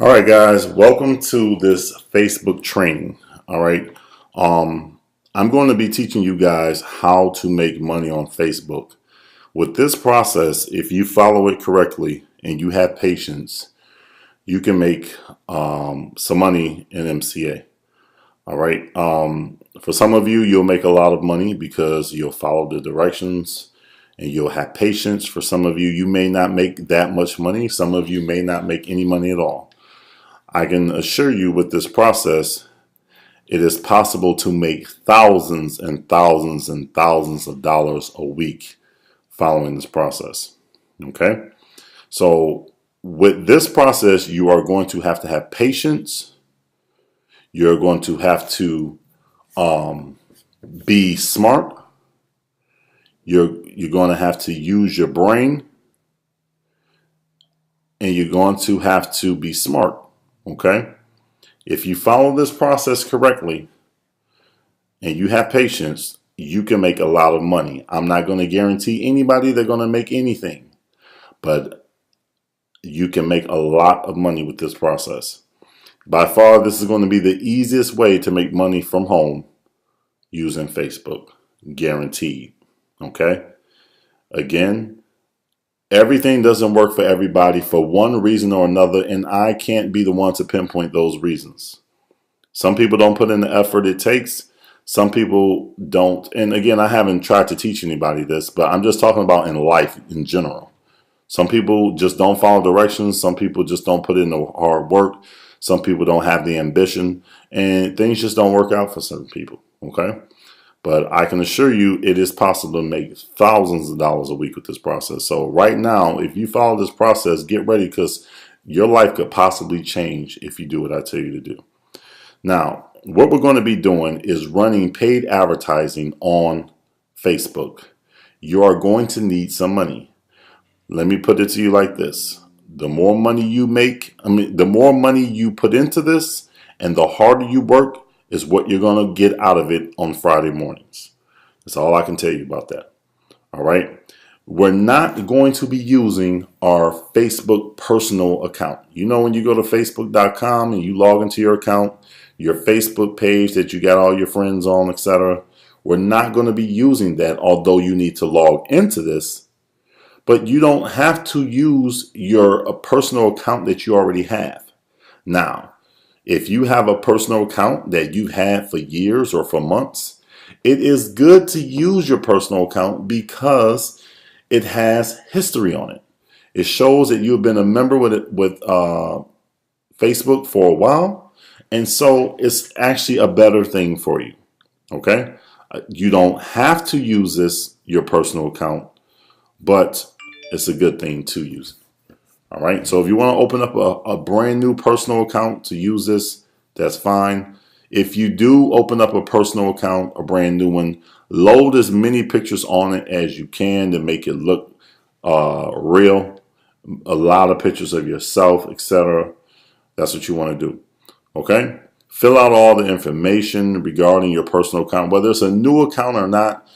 All right, guys, welcome to this Facebook training. All right. I'm going to be teaching you guys how to make money on Facebook. With this process, if you follow it correctly and you have patience, you can make some money in MCA. All right. For some of you, you'll make a lot of money because you'll follow the directions and you'll have patience. For some of you, you may not make that much money. Some of you may not make any money at all. I can assure you with this process, it is possible to make thousands and thousands and thousands of dollars a week following this process. Okay? So with this process, you are going to have patience. You're going to have to be smart. You're going to have to use your brain. And you're going to have to be smart. Okay? If you follow this process correctly and you have patience, you can make a lot of money. I'm not going to guarantee anybody they're going to make anything, but you can make a lot of money with this process. By far, this is going to be the easiest way to make money from home using Facebook. Guaranteed. Okay? Again, everything doesn't work for everybody for one reason or another, and I can't be the one to pinpoint those reasons. Some people don't put in the effort it takes. Some people don't. And again, I haven't tried to teach anybody this, but I'm just talking about in life in general. Some people just don't follow directions. Some people just don't put in the hard work. Some people don't have the ambition, and things just don't work out for certain people. Okay? But I can assure you it is possible to make thousands of dollars a week with this process. So right now, if you follow this process, get ready because your life could possibly change if you do what I tell you to do. Now, what we're going to be doing is running paid advertising on Facebook. You are going to need some money. Let me put it to you like this. The more money you make, the more money you put into this and the harder you work, is what you're going to get out of it on Friday mornings. That's all I can tell you about that. All right. We're not going to be using our Facebook personal account. You know, when you go to facebook.com and you log into your account, your Facebook page that you got all your friends on, etc. We're not going to be using that, although you need to log into this. But you don't have to use your personal account that you already have. Now, if you have a personal account that you've had for years or for months, it is good to use your personal account because it has history on it. It shows that you've been a member with Facebook for a while, and so it's actually a better thing for you. Okay? You don't have to use your personal account, but it's a good thing to use. All right, so if you want to open up a brand new personal account to use this, that's fine. If you do open up a personal account, a brand new one, load as many pictures on it as you can to make it look real. A lot of pictures of yourself, etc. That's what you want to do. Okay? Fill out all the information regarding your personal account, whether it's a new account or not,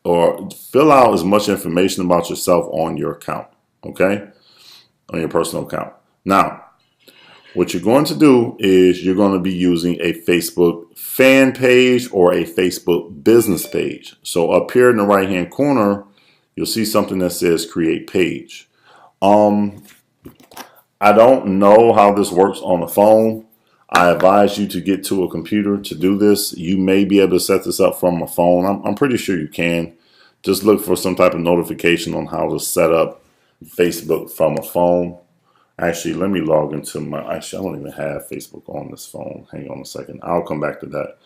or fill out as much information about yourself on your account. Okay? On your personal account. Now, what you're going to do is you're going to be using a Facebook fan page or a Facebook business page. So up here in the right hand corner, you'll see something that says create page. I don't know how this works on the phone. I advise you to get to a computer to do this. You may be able to set this up from a phone. I'm pretty sure you can. Just look for some type of notification on how to set up Facebook from a phone. Actually, let me log into I don't even have Facebook on this phone. Hang on a second. I'll come back to that.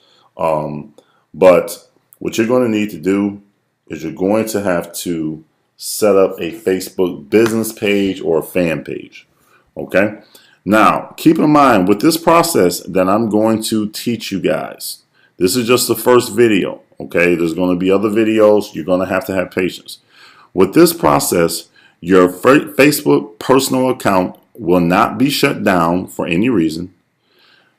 But what you're going to need to do is you're going to have to set up a Facebook business page or a fan page. Okay? Now, keep in mind with this process that I'm going to teach you guys. This is just the first video. Okay? There's going to be other videos. You're going to have patience. With this process, your Facebook personal account will not be shut down for any reason.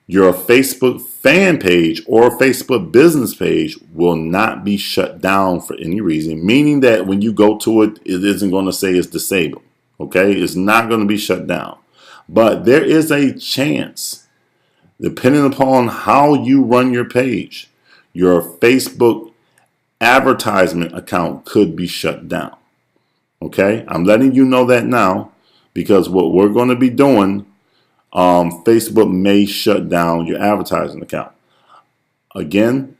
Your Facebook fan page or Facebook business page will not be shut down for any reason, meaning that when you go to it, it isn't going to say it's disabled. Okay? It's not going to be shut down. But there is a chance, depending upon how you run your page, your Facebook advertisement account could be shut down. Okay, I'm letting you know that now, because what we're going to be doing, Facebook may shut down your advertising account. Again,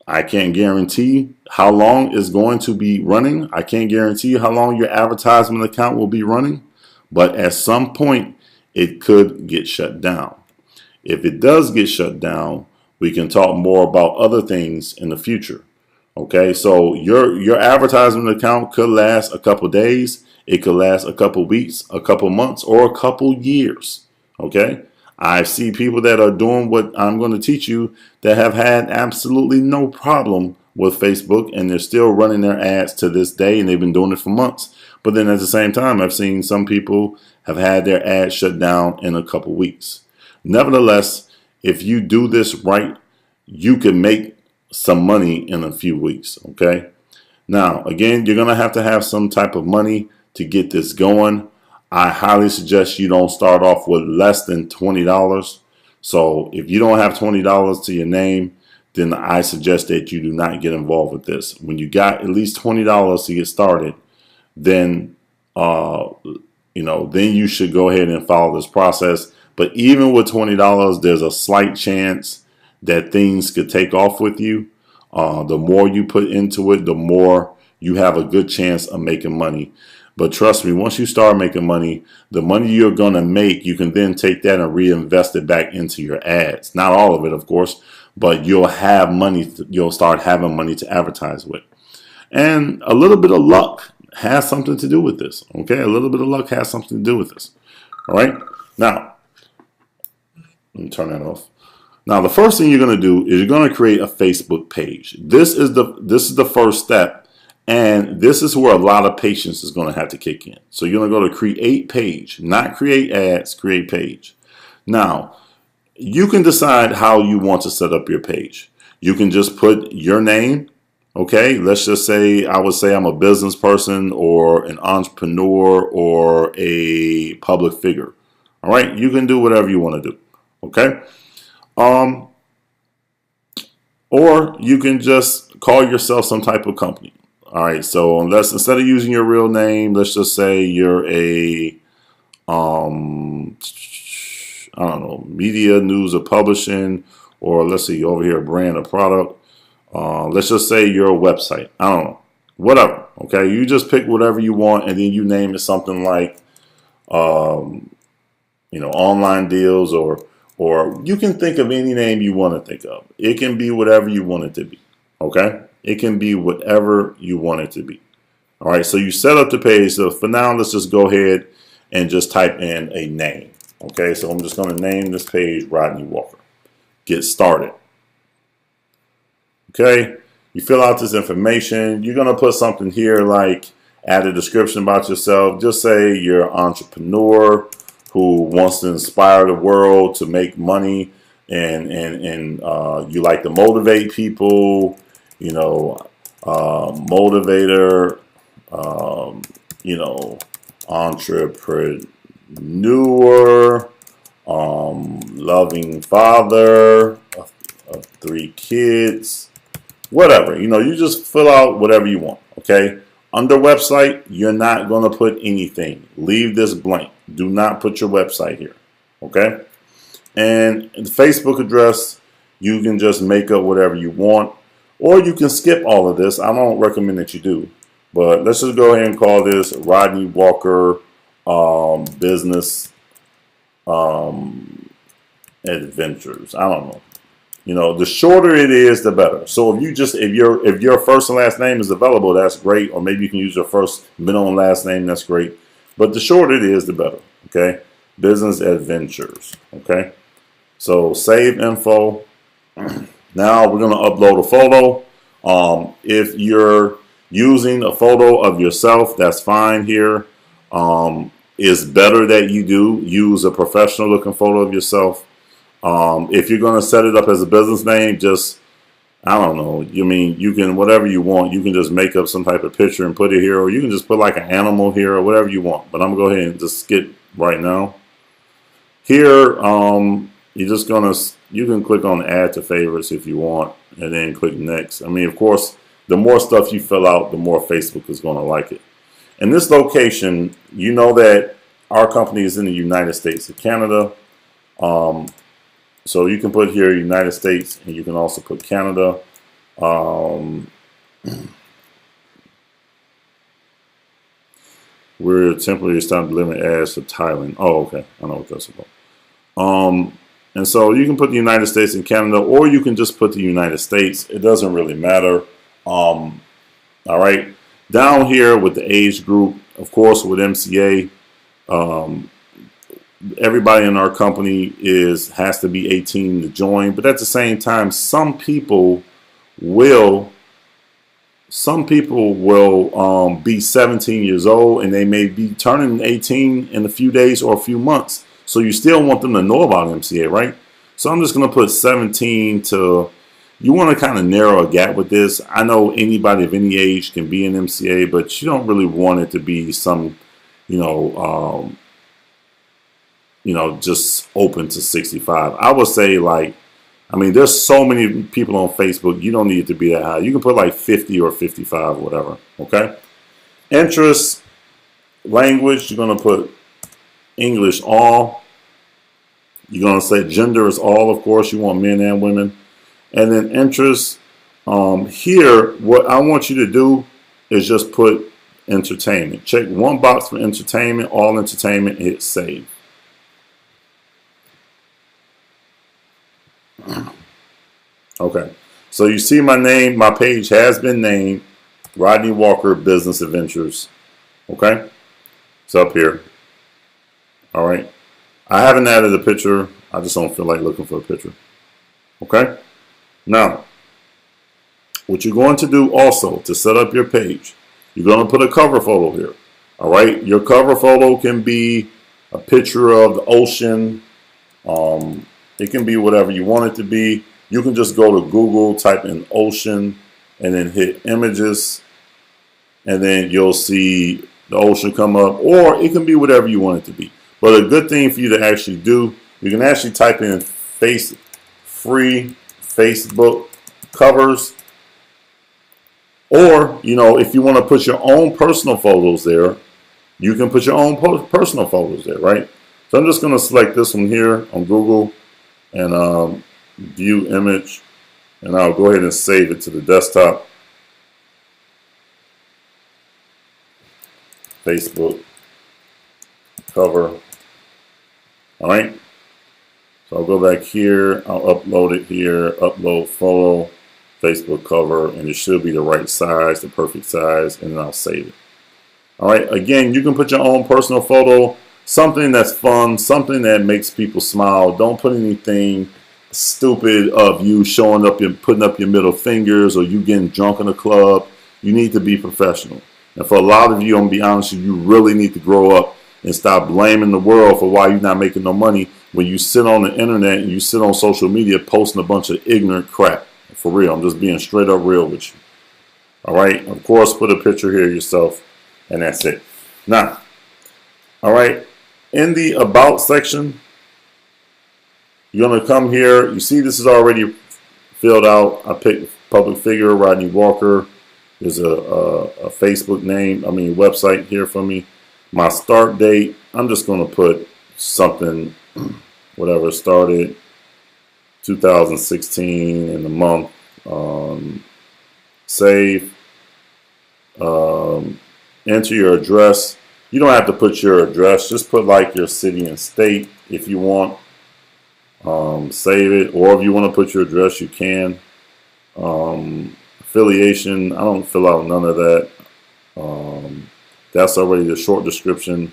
I can't guarantee how long it's going to be running. I can't guarantee how long your advertisement account will be running, but at some point it could get shut down. If it does get shut down, we can talk more about other things in the future. Okay, so your advertisement account could last a couple days, it could last a couple weeks, a couple months, or a couple years. Okay, I see people that are doing what I'm going to teach you that have had absolutely no problem with Facebook, and they're still running their ads to this day, and they've been doing it for months. But then at the same time, I've seen some people have had their ads shut down in a couple weeks. Nevertheless, if you do this right, you can make some money in a few weeks. Okay. Now, again, you're going to have some type of money to get this going. I highly suggest you don't start off with less than $20. So if you don't have $20 to your name, then I suggest that you do not get involved with this. When you got at least $20 to get started, then then you should go ahead and follow this process. But even with $20, there's a slight chance that things could take off with you. The more you put into it, the more you have a good chance of making money. But trust me, once you start making money, the money you're going to make, you can then take that and reinvest it back into your ads. Not all of it, of course, but you'll have money. You'll start having money to advertise with. And a little bit of luck has something to do with this. Okay, a little bit of luck has something to do with this. All right. Now, let me turn that off. Now, the first thing you're going to do is you're going to create a Facebook page. This is the first step, and this is where a lot of patience is going to have to kick in. So you're going to go to create page, not create ads, create page. Now, you can decide how you want to set up your page. You can just put your name. Okay, let's just say I would say I'm a business person or an entrepreneur or a public figure. All right, you can do whatever you want to do. Okay. Or you can just call yourself some type of company. All right. So instead of using your real name, let's just say you're a, I don't know, media, news, or publishing, or let's see over here, brand or product. Let's just say you're a website. I don't know, whatever. Okay. You just pick whatever you want, and then you name it something like, online deals, or you can think of any name you want to think of. It can be whatever you want it to be. Okay? It can be whatever you want it to be. All right, so you set up the page. So for now, let's just go ahead and just type in a name. Okay, so I'm just going to name this page Rodney Walker. Get started. Okay, you fill out this information. You're going to put something here like add a description about yourself. Just say you're an entrepreneur who wants to inspire the world to make money, and you like to motivate people, motivator, entrepreneur, loving father of 3 kids, whatever. You just fill out whatever you want, okay? Under website, you're not going to put anything. Leave this blank. Do not put your website here. Okay? And the Facebook address, you can just make up whatever you want. Or you can skip all of this. I don't recommend that you do. But let's just go ahead and call this Rodney Walker Business Adventures. I don't know. The shorter it is, the better. So if your first and last name is available, that's great. Or maybe you can use your first, middle, and last name. That's great. But the shorter it is, the better. Okay, Business Adventures. Okay, so save info. Now we're going to upload a photo. If you're using a photo of yourself, that's fine here. It's better that you do use a professional looking photo of yourself. If you're going to set it up as a business name, I don't know. You can, whatever you want. You can just make up some type of picture and put it here, or you can just put like an animal here or whatever you want. But I'm going to go ahead and just skip right now. Here, you can click on add to favorites if you want, and then click next. I mean, of course, the more stuff you fill out, the more Facebook is going to like it. In this location, you know that our company is in the United States and Canada. So you can put here United States, and you can also put Canada. We're temporarily starting to limit ads to Thailand. Oh, okay. I know what that's about. And so you can put the United States and Canada, or you can just put the United States. It doesn't really matter. All right. Down here with the age group, of course, with MCA, everybody in our company has to be 18 to join. But at the same time, some people will be 17 years old, and they may be turning 18 in a few days or a few months. So you still want them to know about MCA, right? So I'm just going to put 17 to, you want to kind of narrow a gap with this. I know anybody of any age can be an MCA, but you don't really want it to be some, just open to 65. I would say there's so many people on Facebook, you don't need it to be that high. You can put like 50 or 55, whatever, okay? Interest, language, you're going to put English all. You're going to say gender is all, of course. You want men and women. And then interest, here, what I want you to do is just put entertainment. Check one box for entertainment, all entertainment, hit save. Okay, so you see my name, my page has been named Rodney Walker Business Adventures. Okay, it's up here. All right, I haven't added a picture. I just don't feel like looking for a picture. Okay, now what you're going to do also to set up your page, you're going to put a cover photo here. All right, your cover photo can be a picture of the ocean. It can be whatever you want it to be. You can just go to Google, type in ocean, and then hit images, and then you'll see the ocean come up, or it can be whatever you want it to be. But a good thing for you to actually do, you can actually type in free Facebook covers, or, if you want to put your own personal photos there, you can put your own personal photos there, right? So I'm just going to select this one here on Google and view image, and I'll go ahead and save it to the desktop. Facebook cover. All right. So I'll go back here. I'll upload it here. Upload photo, Facebook cover, and it should be the right size, the perfect size, and then I'll save it. All right. Again, you can put your own personal photo. Something that's fun, something that makes people smile. Don't put anything stupid of you showing up and putting up your middle fingers or you getting drunk in a club. You need to be professional. And for a lot of you, I'm going to be honest with you, you really need to grow up and stop blaming the world for why you're not making no money when you sit on the internet and you sit on social media posting a bunch of ignorant crap. For real, I'm just being straight up real with you. All right, of course, put a picture here yourself, and that's it. Now, all right. In the About section, you're going to come here. You see this is already filled out. I picked public figure, Rodney Walker. There's a Facebook website here for me. My start date, I'm just going to put something, whatever, started 2016 in the month. Save. Enter your address. You don't have to put your address. Just put like your city and state if you want. Save it. Or if you want to put your address, you can. Affiliation, I don't fill out none of that. That's already the short description.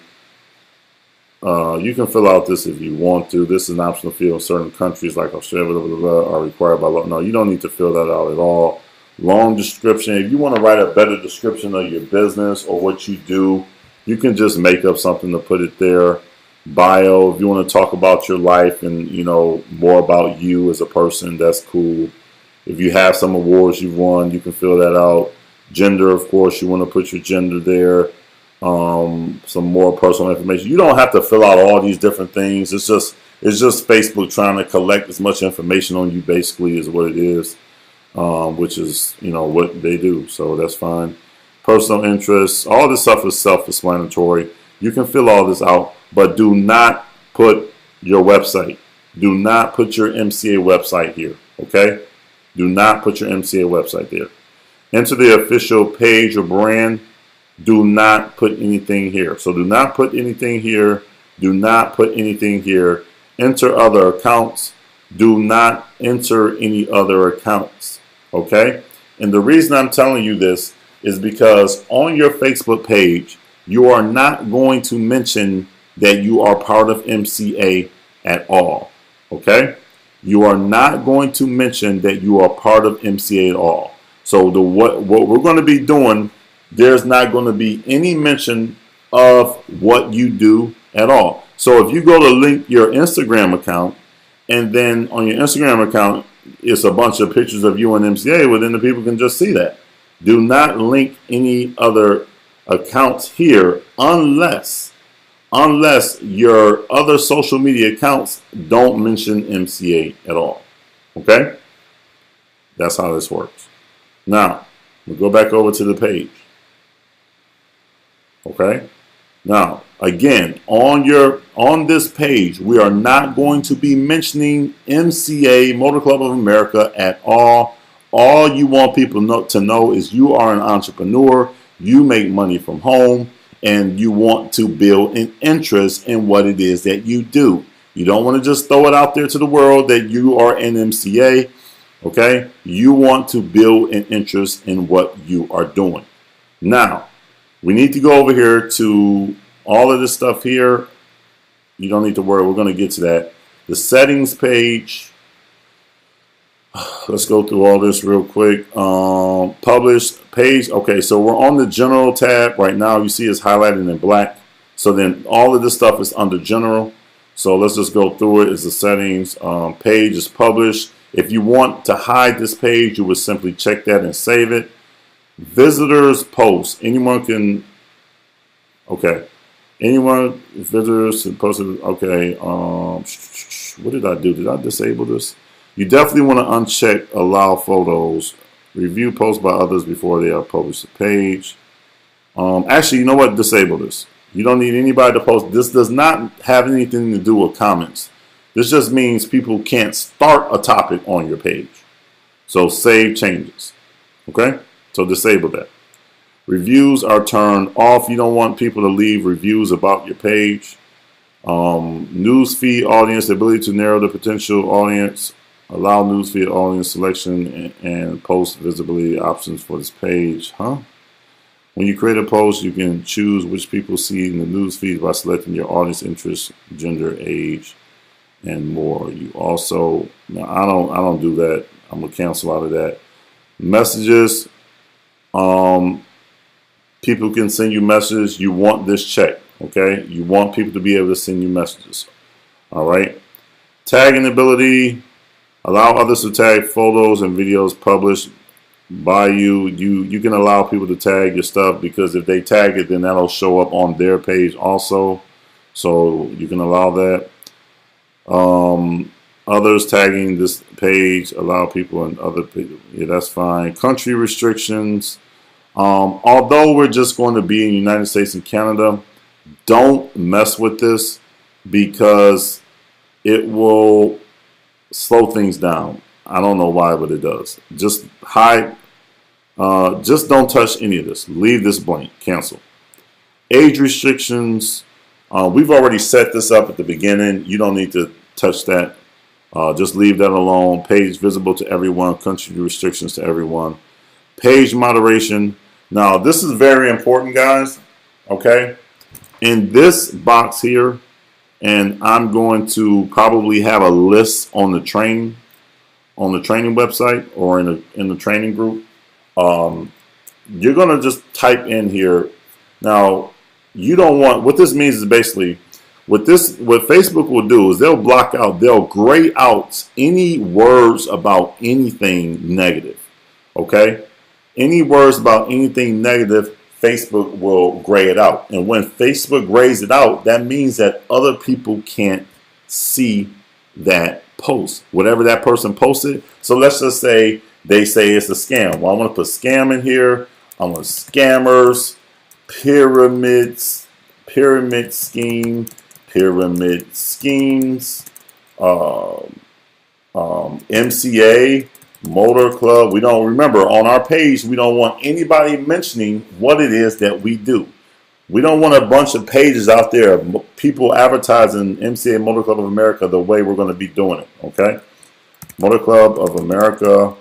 You can fill out this if you want to. This is an optional field in certain countries like Australia, blah, blah, blah, are required by law. No, you don't need to fill that out at all. Long description. If you want to write a better description of your business or what you do, you can just make up something to put it there. Bio, if you want to talk about your life and, more about you as a person, that's cool. If you have some awards you've won, you can fill that out. Gender, of course, you want to put your gender there. some more personal information. You don't have to fill out all these different things. It's just Facebook trying to collect as much information on you, basically, is what it is, which is, what they do. So that's fine. Personal interests, all this stuff is self-explanatory. You can fill all this out, but do not put your website. Do not put your MCA website here, okay? Do not put your MCA website there. Enter the official page or brand. Do not put anything here. So do not put anything here. Do not put anything here. Enter other accounts. Do not enter any other accounts, okay? And the reason I'm telling you this is because on your Facebook page, you are not going to mention that you are part of MCA at all, okay? You are not going to mention that you are part of MCA at all. So what we're going to be doing, there's not going to be any mention of what you do at all. So if you go to link your Instagram account, and then on your Instagram account, it's a bunch of pictures of you and MCA, well, then the people can just see that. Do not link any other accounts here unless your other social media accounts don't mention MCA at all. Okay? That's how this works. Now, we'll go back over to the page. Okay? Now, again, on this page, we are not going to be mentioning MCA, Motor Club of America, at all. All you want people to know is you are an entrepreneur, you make money from home, and you want to build an interest in what it is that you do. You don't want to just throw it out there to the world that you are an MCA, okay? You want to build an interest in what you are doing. Now, we need to go over here to all of this stuff here. You don't need to worry. We're going to get to that. The settings page. Let's go through all this real quick. Published page. Okay, so we're on the general tab right now. You see it's highlighted in black. So then all of this stuff is under general. So let's just go through it. It's the settings. Page is published. If you want to hide this page, you would simply check that and save it. Visitors post. Anyone can. Okay. Anyone visitors can post it. Okay. What did I do? Did I disable this? You definitely want to uncheck allow photos. Review posts by others before they are published to page. Actually, you know what? Disable this. You don't need anybody to post. This does not have anything to do with comments. This just means people can't start a topic on your page. So save changes. Okay? So disable that. Reviews are turned off. You don't want people to leave reviews about your page. Newsfeed audience, the ability to narrow the potential audience. Allow newsfeed audience selection and post visibility options for this page. When you create a post, you can choose which people see in the newsfeed by selecting your audience interest, gender, age, and more. You also, now I don't do that. I'm gonna cancel out of that. Messages. People can send you messages. You want this checked, okay? You want people to be able to send you messages. All right. Tagging ability. Allow others to tag photos and videos published by you. You can allow people to tag your stuff because if they tag it, then that'll show up on their page also. So you can allow that. Others tagging this page, allow people and other people. Yeah, that's fine. Country restrictions. Although we're just going to be in the United States and Canada, don't mess with this because it will slow things down. I don't know why, but it does. Just hide. Just don't touch any of this. Leave this blank. Cancel. Age restrictions. We've already set this up at the beginning. You don't need to touch that. Just leave that alone. Page visible to everyone. Country restrictions to everyone. Page moderation. Now, this is very important, guys. Okay. In this box here, and I'm going to probably have a list on the training website or in the training group. You're going to just type in here. Now, you don't want, what this means is basically, what Facebook will do is they'll gray out any words about anything negative. Okay? Any words about anything negative, Facebook will gray it out. And when Facebook grays it out, that means that other people can't see that post, whatever that person posted. So let's just say they say it's a scam. Well, I'm going to put scam in here. I'm going to scammers, pyramids, pyramid scheme, pyramid schemes, MCA, motor club. We don't remember on our page. We don't want anybody mentioning what it is that we do. We don't want a bunch of pages out there of people advertising MCA Motor Club of America the way we're going to be doing it. Okay, Motor Club of America.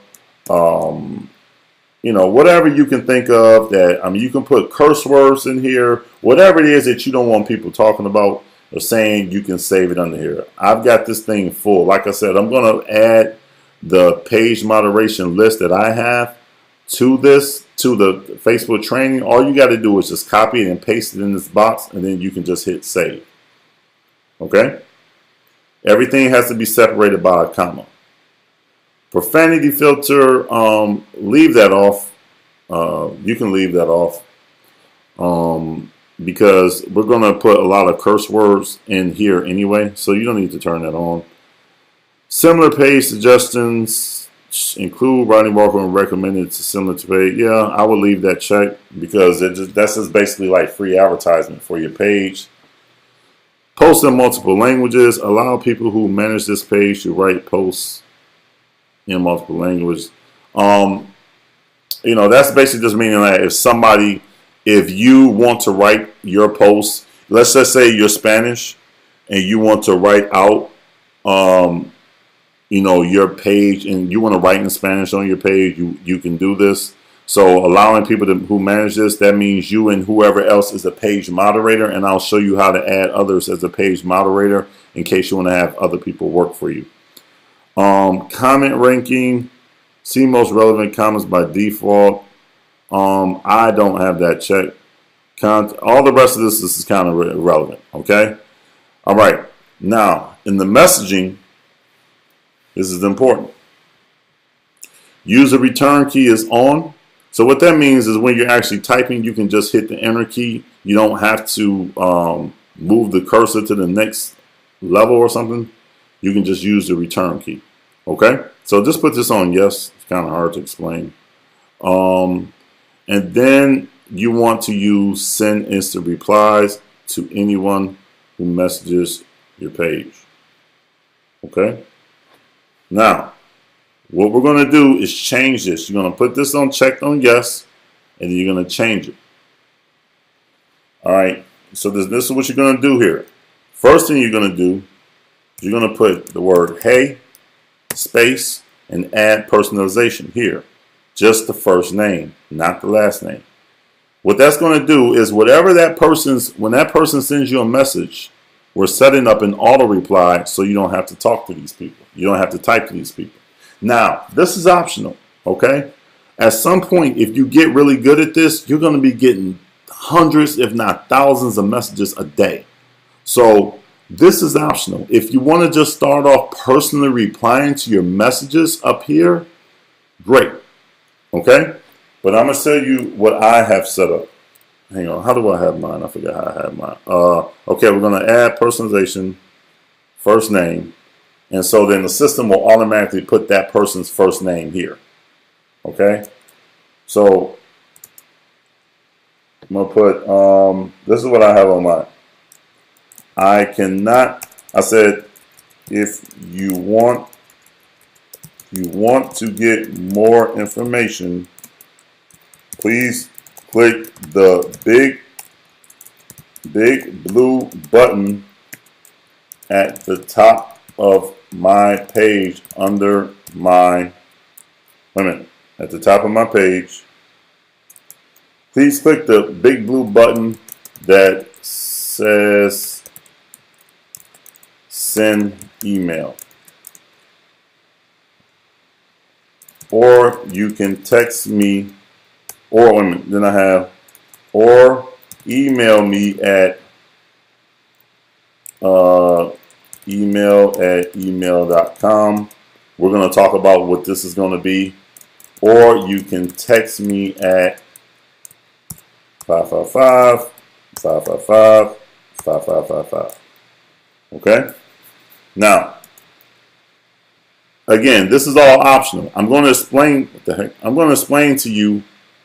You know, whatever you can think of that. I mean, you can put curse words in here. Whatever it is that you don't want people talking about or saying, you can save it under here. I've got this thing full. Like I said, I'm going to add the page moderation list that I have to this, to the Facebook training. All you got to do is just copy it and paste it in this box, and then you can just hit save. Okay? Everything has to be separated by a comma. Profanity filter, leave that off. You can leave that off because we're going to put a lot of curse words in here anyway, so you don't need to turn that on. Similar page suggestions include writing walk-on recommended to similar to page. Yeah, I would leave that check because that's just basically like free advertisement for your page. Post in multiple languages. Allow people who manage this page to write posts in multiple languages. You know, that's basically just meaning that if you want to write your post, let's just say you're Spanish and you want to write out, you know, your page, and you want to write in Spanish on your page, you can do this. So allowing people who manage this, that means you and whoever else is a page moderator, and I'll show you how to add others as a page moderator in case you want to have other people work for you. Comment ranking, see most relevant comments by default. I don't have that checked. All the rest of this is kind of irrelevant. Okay. All right. Now in the messaging, this is important. User return key is on. So what that means is when you're actually typing, you can just hit the enter key. You don't have to move the cursor to the next level or something. You can just use the return key. Okay, so just put this on yes. It's kind of hard to explain. And then you want to use send instant replies to anyone who messages your page. Okay, now what we're going to do is change this. You're going to put this on checked on yes, and then you're going to change it. All right, so this is what you're going to do here. First thing you're going to do, you're going to put the word hey, space, and add personalization here. Just the first name, not the last name. What that's going to do is whatever when that person sends you a message, we're setting up an auto reply so you don't have to talk to these people. You don't have to type to these people. Now, this is optional, okay? At some point, if you get really good at this, you're going to be getting hundreds, if not thousands of messages a day. So this is optional. If you want to just start off personally replying to your messages up here, great. Okay? But I'm going to tell you what I have set up. Hang on. How do I have mine? I forgot how I have mine. Okay, we're going to add personalization, first name. And so then the system will automatically put that person's first name here. Okay? So I'm going to put, this is what I have on mine. I said, if you want to get more information, please click the big blue button at the top of my page under my, at the top of my page. Please click the big blue button that says send email. Or you can text me, or then I have, or email me at email@email.com. We're going to talk about what this is going to be. Or you can text me at 555, 555, 5555. Okay? Now, again, this is all optional. I'm going to explain what the heck. I'm going to explain to you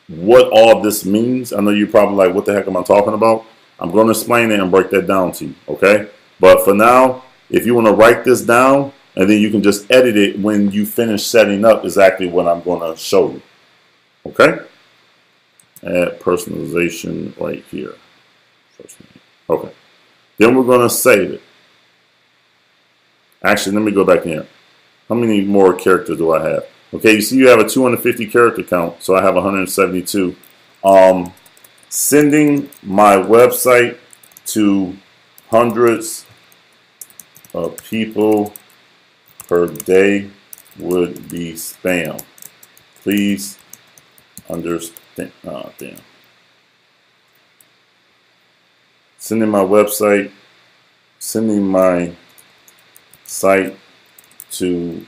what all this means. I know you're probably like, what the heck am I talking about? I'm going to explain it and break that down to you, okay? But for now, if you want to write this down, and then you can just edit it when you finish setting up exactly what I'm going to show you, okay? Add personalization right here. Okay. Then we're going to save it. Actually, let me go back in here. How many more characters do I have? Okay, you see you have a 250 character count, so I have 172. Sending my website to hundreds of people per day would be spam. Please understand. Oh, damn. Sending my site to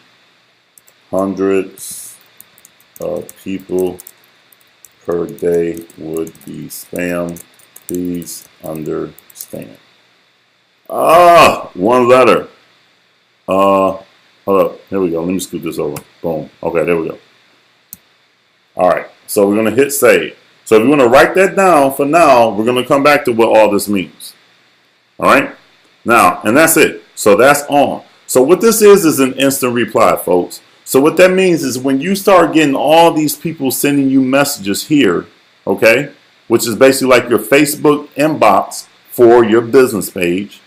hundreds of people per day would be spam. Please understand. One letter. Hold up. Here we go. Let me scoot this over. Boom. Okay, there we go. All right. So we're going to hit save. So if you want to write that down for now, we're going to come back to what all this means. All right. Now, and that's it. So that's on. So what this is an instant reply, folks. So what that means is when you start getting all these people sending you messages here, okay, which is basically like your Facebook inbox for your business page,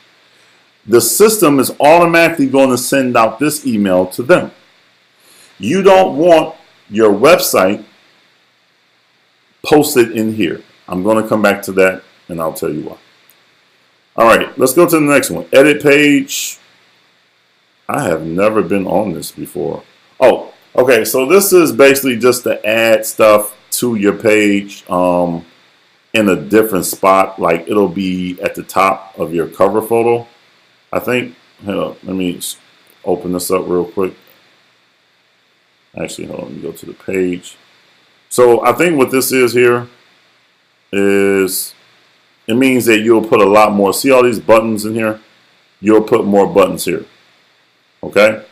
the system is automatically going to send out this email to them. You don't want your website posted in here. I'm going to come back to that and I'll tell you why. All right, let's go to the next one. Edit page. I have never been on this before. Oh, okay. So this is basically just to add stuff to your page in a different spot. Like it'll be at the top of your cover photo. I think, hold on, let me open this up real quick. Actually, hold on, let me go to the page. So I think what this is here is, it means that you'll put a lot more. See all these buttons in here? You'll put more buttons here. Okay?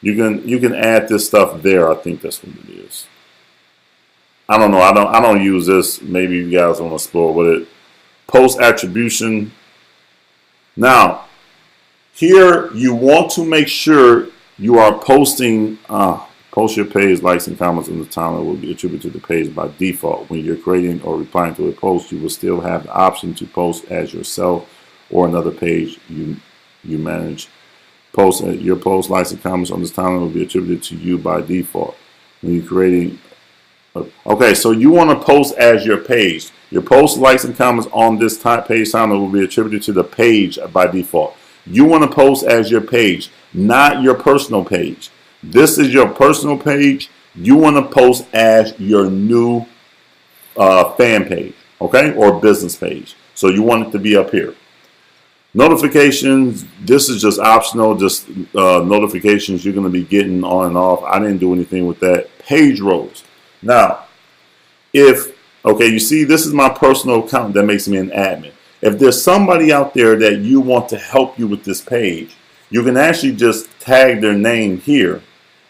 You can add this stuff there. I think that's what it is. I don't know. I don't use this. Maybe you guys want to explore with it. Post attribution. Now, here you want to make sure you are posting. Post your page, likes, and comments in the timeline will be attributed to the page by default. When you're creating or replying to a post, you will still have the option to post as yourself or another page you manage. Your post, likes, and comments on this timeline will be attributed to you by default. When you're creating, okay, so you want to post as your page. Your post, likes, and comments on this page timeline will be attributed to the page by default. You want to post as your page, not your personal page. This is your personal page. You want to post as your new fan page, okay, or business page. So you want it to be up here. Notifications, this is just optional, just notifications you're going to be getting on and off. I didn't do anything with that. Page roles. Now, okay, you see, this is my personal account that makes me an admin. If there's somebody out there that you want to help you with this page, you can actually just tag their name here.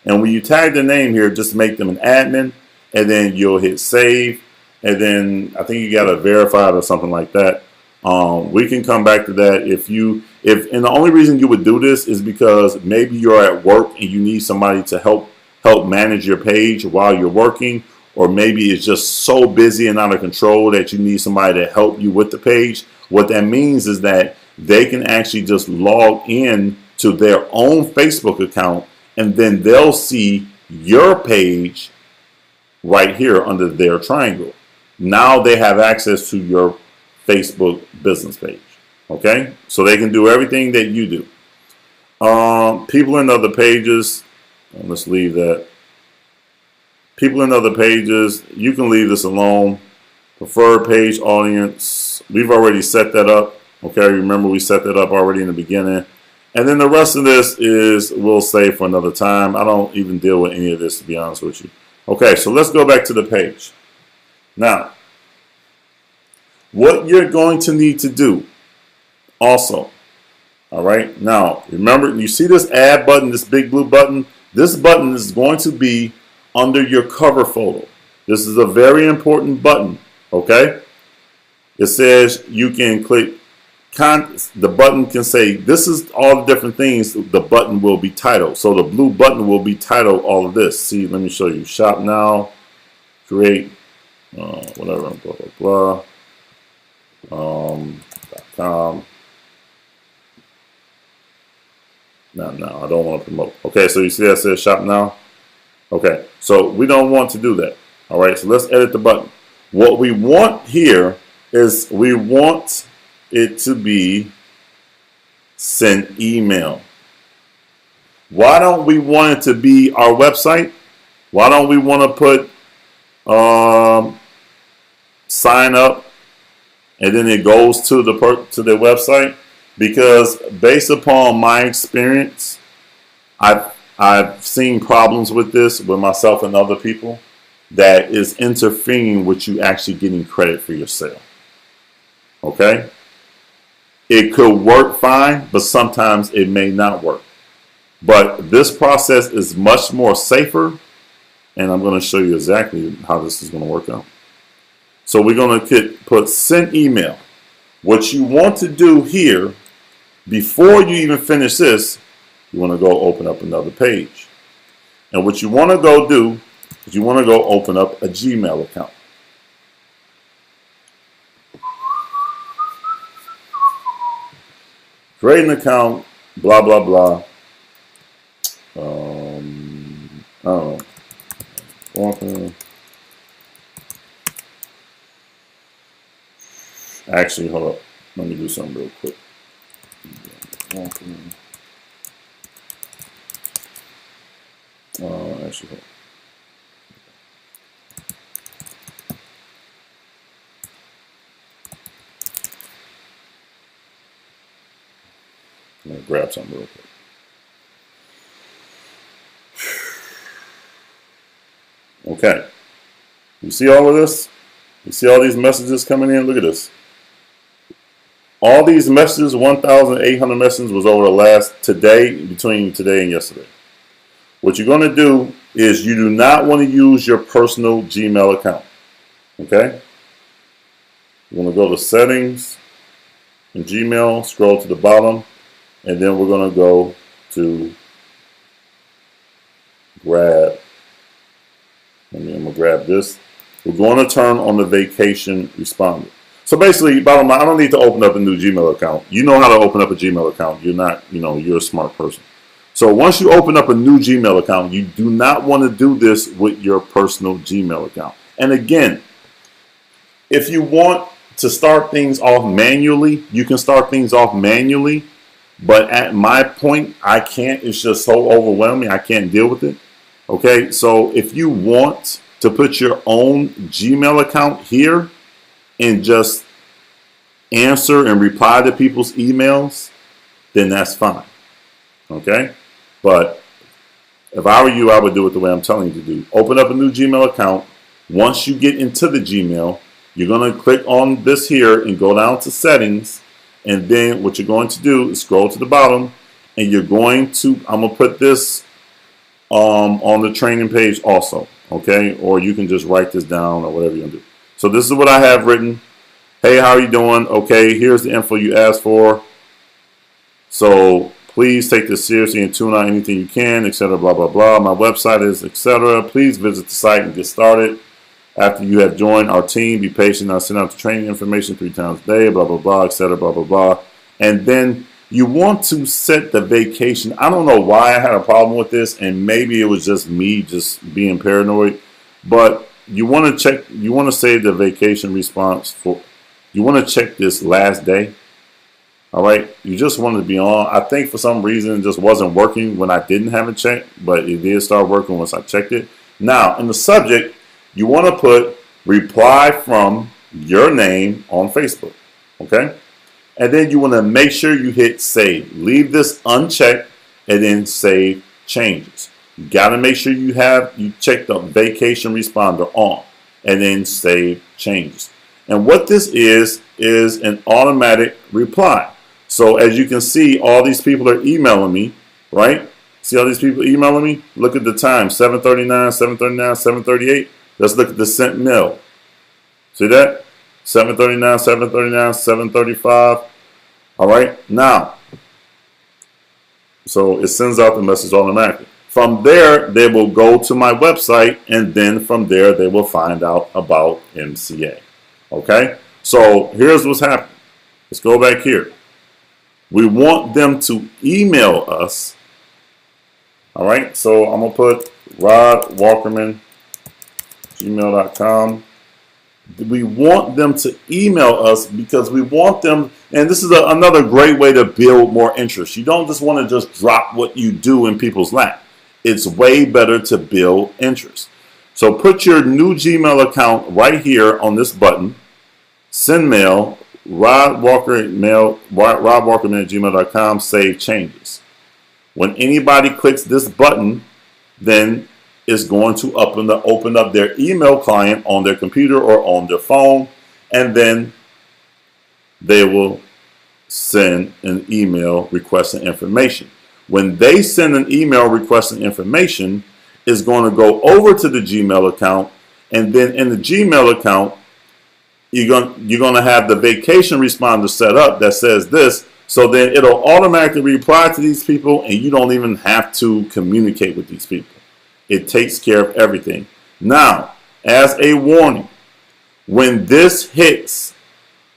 And when you tag their name here, just make them an admin, and then you'll hit save. And then I think you got to verify it or something like that. We can come back to that and the only reason you would do this is because maybe you're at work and you need somebody to help manage your page while you're working, or maybe it's just so busy and out of control that you need somebody to help you with the page. What that means is that they can actually just log in to their own Facebook account, and then they'll see your page right here under their triangle. Now they have access to your Facebook business page. Okay, so they can do everything that you do. People in other pages, let's leave that. People in other pages, you can leave this alone. Preferred page audience, we've already set that up. Okay, remember we set that up already in the beginning. And then the rest of this we'll save for another time. I don't even deal with any of this, to be honest with you. Okay, so let's go back to the page. Now, What you're going to need to do also, all right, now remember, you see this add button, this big blue button? This button is going to be under your cover photo. This is a very important button, okay? It says you can click, the button can say, this is all the different things the button will be titled. So the blue button will be titled all of this. See, let me show you. Shop now, create, whatever, blah, blah, blah, .com. No, I don't want to promote. Okay, so you see that says shop now? Okay, so we don't want to do that. All right, so let's edit the button. What we want here is we want it to be send email. Why don't we want it to be our website? Why don't we want to put sign up and then it goes to their website? Because based upon my experience, I've seen problems with this with myself and other people that is interfering with you actually getting credit for your sale. Okay? It could work fine, but sometimes it may not work. But this process is much more safer, and I'm going to show you exactly how this is going to work out. So we're going to put send email. What you want to do here, before you even finish this, you want to go open up another page. And what you want to go do is you want to go open up a Gmail account. Create an account, blah, blah, blah. I don't know. Actually, hold up. Let me do something real quick. Actually, hold up. I'm going to grab something real quick. Okay. You see all of this? You see all these messages coming in? Look at this. All these messages, 1,800 messages was over the last between today and yesterday. What you're going to do is you do not want to use your personal Gmail account. Okay? You're going to go to settings in Gmail, scroll to the bottom, and then we're going to go to grab. I'm going to grab this. We're going to turn on the vacation responder. So basically, bottom line, I don't need to open up a new Gmail account. You know how to open up a Gmail account. You're not, you're a smart person. So once you open up a new Gmail account, you do not want to do this with your personal Gmail account. And again, if you want to start things off manually, you can start things off manually. But at my point, I can't. It's just so overwhelming. I can't deal with it. Okay, so if you want to put your own Gmail account here and just answer and reply to people's emails, then that's fine. Okay, but if I were you, I would do it the way I'm telling you to do. Open up a new Gmail account. Once you get into the Gmail, you're going to click on this here and go down to settings. And then what you're going to do is scroll to the bottom, and you're going to, I'm going to put this on the training page also, okay? Or you can just write this down or whatever you're going to do. So this is what I have written. Hey, how are you doing? Okay, here's the info you asked for. So please take this seriously and tune out anything you can, etc. Blah, blah, blah. My website is etc. Please visit the site and get started. After you have joined our team, be patient. I'll send out the training information 3 times a day, blah, blah, blah, etc. Blah, blah, blah. And then you want to set the vacation. I don't know why I had a problem with this, and maybe it was just me just being paranoid. But you want to check, you want to save the vacation response for, you want to check this last day. All right. You just want to be on. I think for some reason it just wasn't working when I didn't have it checked, but it did start working once I checked it. Now, in the subject, you want to put reply from your name on Facebook. Okay. And then you want to make sure you hit save. Leave this unchecked and then save changes. You got to make sure you check the vacation responder on and then save changes. And what this is an automatic reply. So as you can see, all these people are emailing me, right? See all these people emailing me? Look at the time, 7:39, 7:39, 7:38. Let's look at the sent mail. See that? 7:39, 7:39, 7:35. All right, now, so it sends out the message automatically. From there, they will go to my website, and then from there, they will find out about MCA. Okay, so here's what's happening. Let's go back here. We want them to email us. All right, so I'm going to put rodwalkerman@gmail.com. We want them to email us because we want them, and this is another great way to build more interest. You don't just want to just drop what you do in people's lap. It's way better to build interest. So put your new Gmail account right here on this button. Send mail, rodwalkerman@gmail.com, save changes. When anybody clicks this button, then it's going to open up their email client on their computer or on their phone, and then they will send an email requesting information. When they send an email requesting information, it's going to go over to the Gmail account, and then in the Gmail account, you're going to have the vacation responder set up that says this. So then it'll automatically reply to these people, and you don't even have to communicate with these people. It takes care of everything. Now, as a warning, when this hits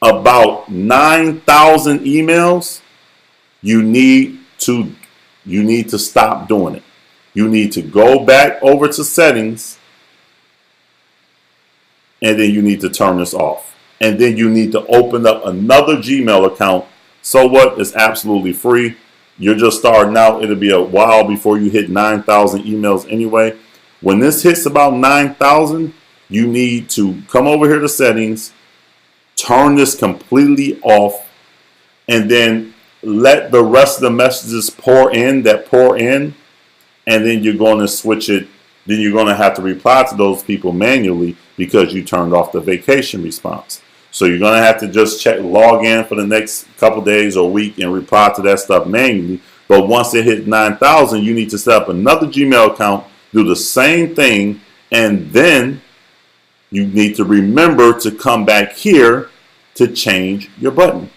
about 9,000 emails, you need to stop doing it. You need to go back over to settings, and then you need to turn this off. And then you need to open up another Gmail account. So what? It's absolutely free. You're just starting out. It'll be a while before you hit 9,000 emails anyway. When this hits about 9,000, you need to come over here to settings, turn this completely off, and then let the rest of the messages pour in, and then you're going to switch it. Then you're going to have to reply to those people manually because you turned off the vacation response. So you're going to have to just log in for the next couple days or week and reply to that stuff manually. But once it hits 9,000, you need to set up another Gmail account, do the same thing, and then you need to remember to come back here to change your button.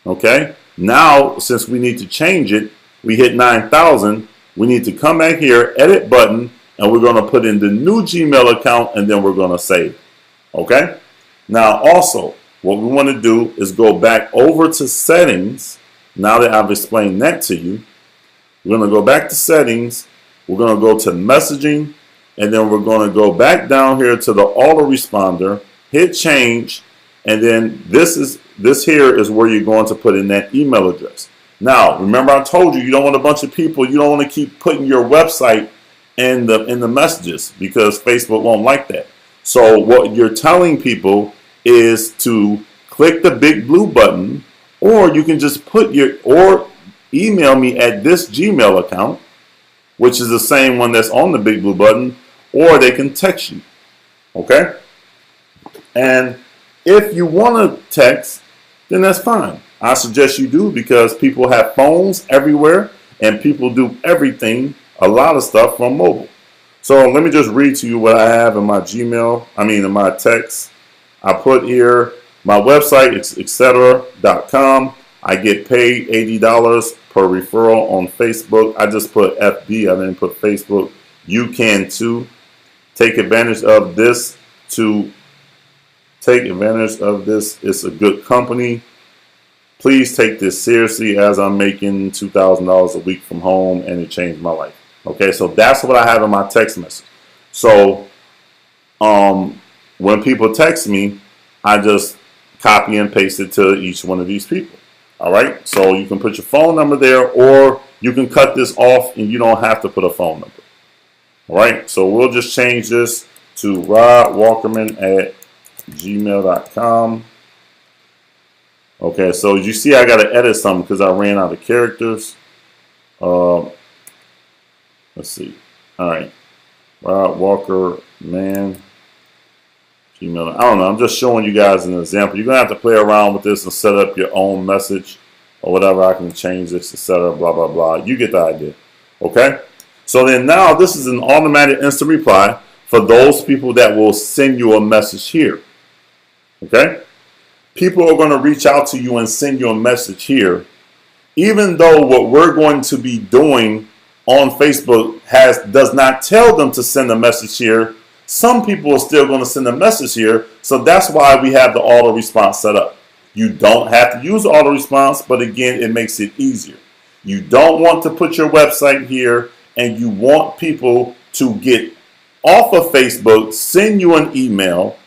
Okay? Now, since we need to change it, we hit 9,000, we need to come back here, edit button, and we're going to put in the new Gmail account, and then we're going to save. Okay? Now, also, what we want to do is go back over to settings. Now that I've explained that to you, we're going to go back to settings. We're going to go to messaging, and then we're going to go back down here to the autoresponder, hit change, and then this here is where you're going to put in that email address. Now, remember I told you don't want a bunch of people. You don't want to keep putting your website in the messages because Facebook won't like that. So what you're telling people is to click the big blue button, or you can just or email me at this Gmail account, which is the same one that's on the big blue button, or they can text you. Okay? And if you want to text, then that's fine. I suggest you do because people have phones everywhere and people do everything, a lot of stuff from mobile. So let me just read to you what I have in my Gmail, in my text. I put here my website, etc.com. I get paid $80 per referral on Facebook. I just put FB, I didn't put Facebook. You can too. Take advantage of this It's a good company. Please take this seriously as I'm making $2,000 a week from home and it changed my life. Okay, so that's what I have in my text message. So when people text me, I just copy and paste it to each one of these people. All right, so you can put your phone number there, or you can cut this off and you don't have to put a phone number. All right, so we'll just change this to rodwalkerman@gmail.com. Okay, so you see I got to edit something because I ran out of characters. Let's see. All right, Rod Walker Man Gmail. I don't know. I'm just showing you guys an example. You're going to have to play around with this and set up your own message or whatever. I can change this, etc. Blah, blah, blah. You get the idea. Okay? So then now this is an automatic instant reply for those people that will send you a message here. Okay? People are going to reach out to you and send you a message here, even though what we're going to be doing on Facebook does not tell them to send a message here. Some people are still going to send a message here, so that's why we have the auto response set up. You don't have to use auto response, but again, it makes it easier. You don't want to put your website here, and you want people to get off of Facebook, send you an email,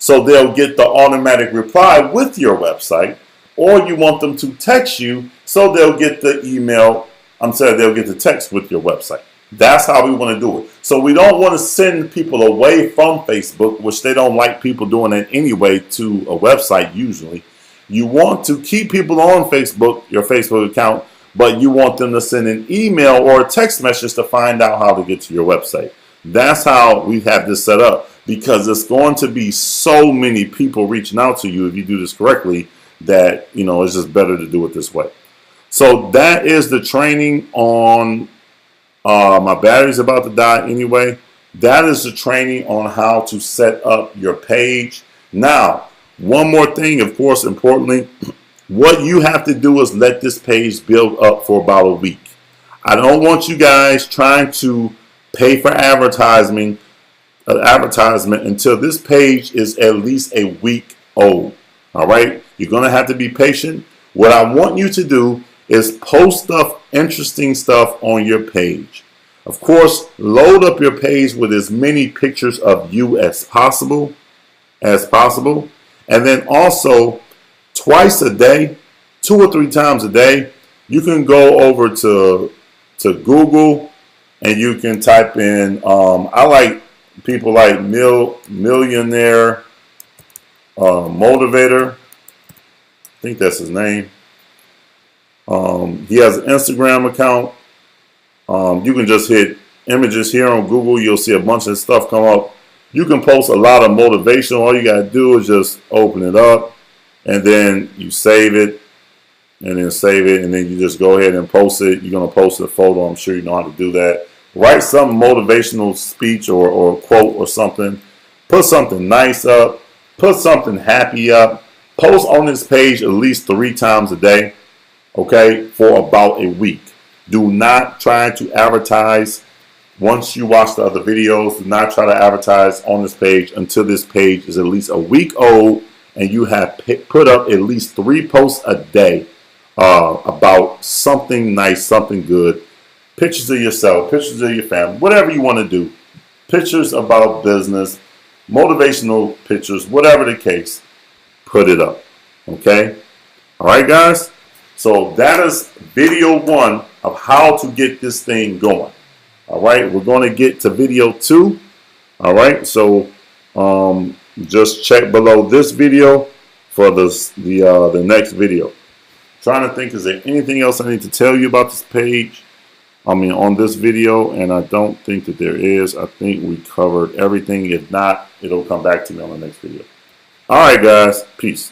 so they'll get the automatic reply with your website, or you want them to text you, so they'll get the they'll get the text with your website. That's how we want to do it. So we don't want to send people away from Facebook, which they don't like people doing it anyway, to a website usually. You want to keep people on Facebook, your Facebook account, but you want them to send an email or a text message to find out how to get to your website. That's how we have this set up, because it's going to be so many people reaching out to you if you do this correctly that, it's just better to do it this way. So that is the training on my battery's about to die anyway. That is the training on how to set up your page. Now, one more thing, of course, importantly, what you have to do is let this page build up for about a week. I don't want you guys trying to pay for advertisement until this page is at least a week old. All right? You're going to have to be patient. What I want you to do is post stuff, interesting stuff on your page. Of course, load up your page with as many pictures of you as possible. And then also, twice a day, 2 or 3 times a day, you can go over to Google and you can type in, I like people like Millionaire Motivator. I think that's his name. He has an Instagram account. You can just hit images here on Google. You'll see a bunch of stuff come up. You can post a lot of motivation. All you got to do is just open it up, and then you save it, and then you just go ahead and post it. You're going to post a photo. I'm sure you know how to do that. Write some motivational speech or quote or something. Put something nice up. Put something happy up. Post on this page at least 3 times a day, okay, for about a week. Do not try to advertise. Once you watch the other videos, do not try to advertise on this page until this page is at least a week old and you have put up at least 3 posts a day about something nice, something good. Pictures of yourself, pictures of your family, whatever you want to do. Pictures about business, motivational pictures, whatever the case, put it up. Okay? All right, guys? So that is video 1 of how to get this thing going. All right, we're going to get to video 2. All right, so just check below this video for the next video. Trying to think, is there anything else I need to tell you about this page? On this video, and I don't think that there is. I think we covered everything. If not, it'll come back to me on the next video. All right, guys, peace.